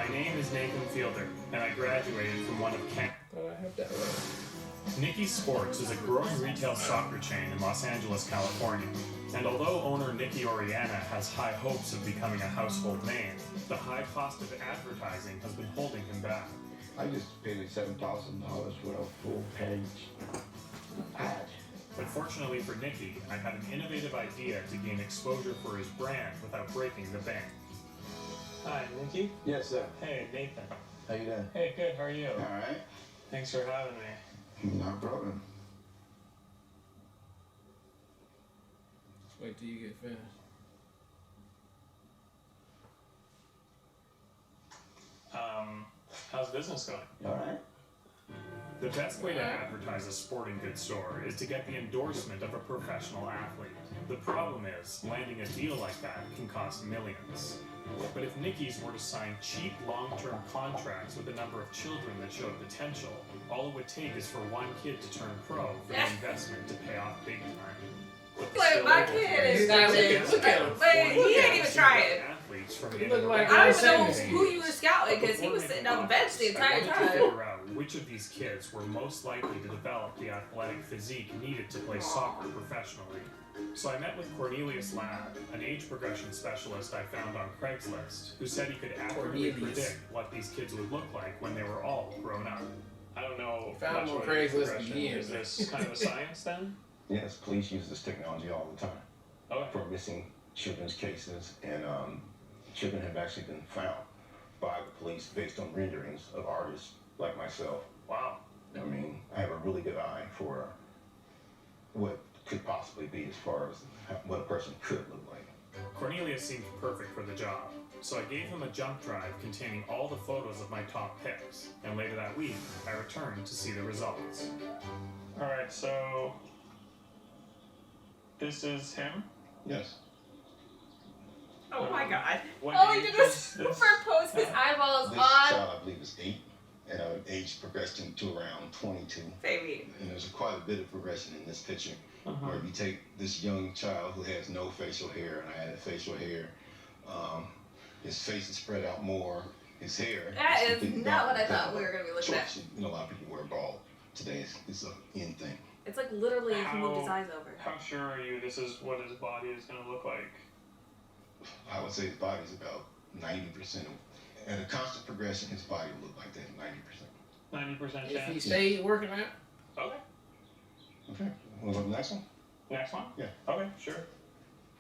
My name is Nathan Fielder, and I graduated from one of Canada's. I have that right. Nikki Sports is a growing retail soccer chain in Los Angeles, California. And although owner Nikki Oriana has high hopes of becoming a household name, the high cost of advertising has been holding him back. I just paid like $7,000 for a full-page ad. But fortunately for Nikki, I had an innovative idea to gain exposure for his brand without breaking the bank. Hi, Nikki. Yes, sir. Hey, Nathan. How you doing? Hey, good. How are you? All right. Thanks for having me. No problem. Wait till you get finished. How's business going? All right. The best way to advertise a sporting goods store is to get the endorsement of a professional athlete. The problem is, landing a deal like that can cost millions. But if Nikki's were to sign cheap long-term contracts with a number of children that showed potential, all it would take is for one kid to turn pro for the investment to pay off big time. Like, my kid is Look at him. Wait, he ain't even trying. He look like I don't even know 70. who you were scouting because he was sitting on the bench the entire I wanted to time. figure out which of these kids were most likely to develop the athletic physique needed to play soccer professionally. So I met with Cornelius Ladd, an age progression specialist I found on Craigslist, who said he could accurately predict what these kids would look like when they were all grown up. I don't know Found much on about Craigslist progression. again. Is this kind of a science then? Yes, police use this technology all the time Okay. for missing children's cases, and children have actually been found by the police based on renderings of artists like myself. Wow. I mean, I have a really good eye for what could possibly be as far as what a person could look like. Cornelius seemed perfect for the job, so I gave him a jump drive containing all the photos of my top picks, and later that week, I returned to see the results. Alright, so this is him? Yes. Oh my god. What All he age did was is this? superimpose his eyeballs This on child, I believe, is 8, and age progressed him to around 22. baby. And there's quite a bit of progression in this picture. Uh-huh. Where if you take this young child who has no facial hair, and I added facial hair, his face is spread out more, his hair. That is completely not what I gone. thought we were going to be looking at. Shorts, you know, a lot of people wear bald today. It's an in thing. It's like literally if he moved his eyes over. How sure are you this is what his body is going to look like? I would say his body's about 90%. At a constant progression, his body will look like that, 90%. 90% If he chance? stayed working out, Okay. Okay. We'll go to the next one. Next one? Yeah. Okay, sure.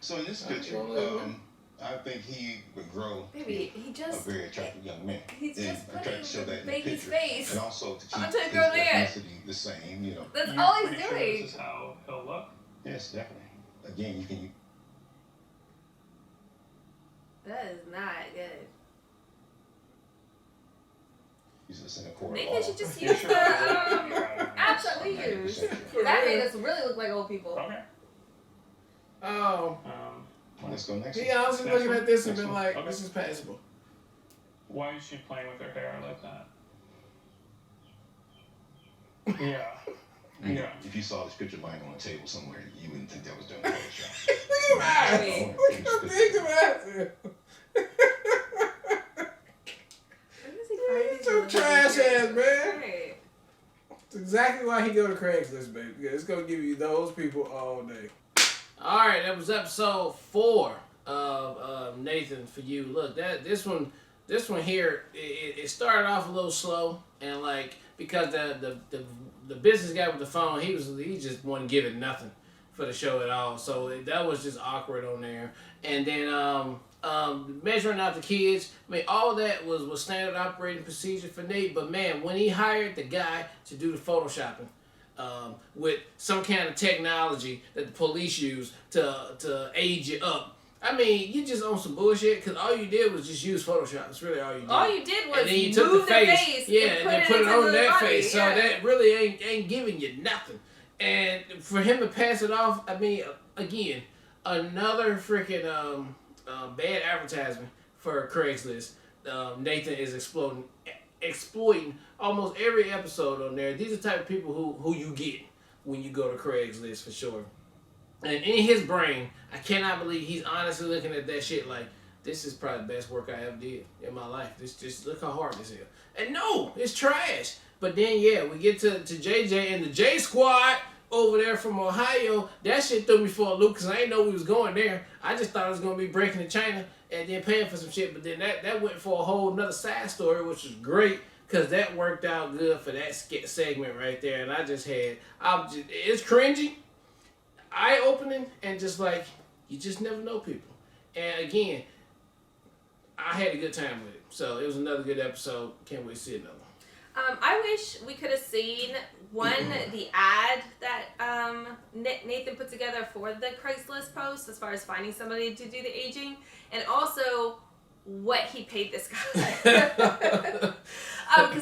So in this Alright, picture, you wanna let him I think he would grow Baby, he a just very attractive young man. he's And just I tried to show putting that in the baby's picture. face. And also to keep onto a his grown man. ethnicity the same, you know. That's You're all he's pretty sure doing. this is how he'll look? Yes, definitely. Again, you can That is not good. use this in a court. Maybe they should just You use sure? the Yeah. apps that we use. That made us really look like old people. Okay. oh, Let's go next he one. honestly looking at this and Next been one. like, Okay. this is passable. Why is she playing with her hair like that? Yeah. Yeah. If you saw this picture lying on a table somewhere, you wouldn't think that was done in Photoshop. Look at him Hey. eyes. Look at the big eyes. Where does he find He's these so little trash videos? ass, man. Right. That's exactly why he go to Craigslist, baby. Because it's gonna give you those people all day. All right, that was episode 4 of Nathan for you. Look, this one here, it started off a little slow, and like because the business guy with the phone, he just wasn't giving nothing for the show at all. So that was just awkward on there. And then measuring out the kids, I mean, all of that was standard operating procedure for Nate. But man, when he hired the guy to do the photoshopping, with some kind of technology that the police use to age you up. I mean, you just on some bullshit because all you did was just use Photoshop. That's really all you did. All you did was and then you move took the face, and then put put it on into that the body, face. So yeah. that really ain't giving you nothing. And for him to pass it off, I mean, again, another freaking bad advertisement for Craigslist. Nathan is exploiting almost every episode on there. These are the type of people who you get when you go to Craigslist for sure. And in his brain, I cannot believe he's honestly looking at that shit like, this is probably the best work I ever did in my life. Just look how hard this is. And no, it's trash. But then, yeah, we get to JJ and the J Squad over there from Ohio. That shit threw me for a loop because I didn't know we was going there. I just thought it was going to be breaking to China and then paying for some shit. But then that went for a whole nother side story, which was great because that worked out good for that segment right there. And it's cringy, eye-opening, and just like, you just never know people. And again, I had a good time with it. So it was another good episode. Can't wait to see another one. I wish we could have seen the ad that Nathan put together for the Craigslist post as far as finding somebody to do the aging, and also what he paid this guy. Because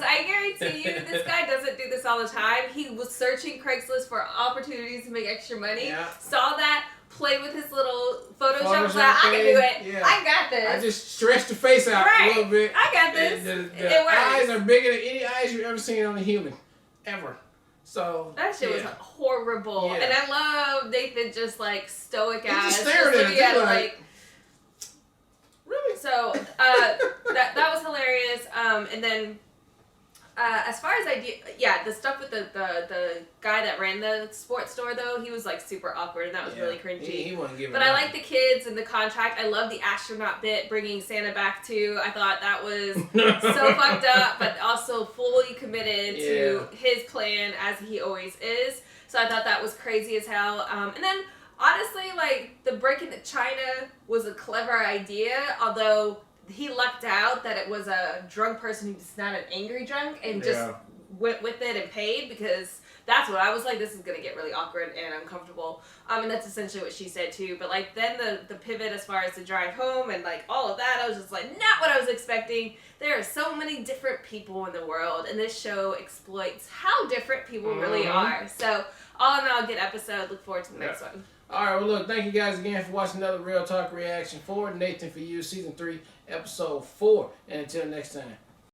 I guarantee you, this guy doesn't do this all the time. He was searching Craigslist for opportunities to make extra money. Yeah. Saw that. Played with his little Photoshop. Was like, I can do it. Yeah. I got this. I just stretched the face out a little bit. I got this. The eyes are bigger than any eyes you've ever seen on a human. Ever. So that shit was horrible. Yeah. And I love Nathan just like stoic ass. Just staring at it. Like, really? So that was hilarious. And then as far as the stuff with the guy that ran the sports store though, he was like super awkward and that was really cringy. He wasn't giving. But I like the kids and the contract. I love the astronaut bit, bringing Santa back too. I thought that was so fucked up, but also fully committed to his plan as he always is. So I thought that was crazy as hell. And then honestly, like the break into China was a clever idea, although he lucked out that it was a drunk person who's not an angry drunk and just went with it and paid, because that's what I was like, this is going to get really awkward and uncomfortable. And that's essentially what she said too. But like then the pivot as far as the drive home and like all of that, I was just like, not what I was expecting. There are so many different people in the world, and this show exploits how different people really are. So all in all, good episode. Look forward to the next one. All right, well, look, thank you guys again for watching another Real Talk Reaction for Nathan For You, Season 3, Episode 4. And until next time.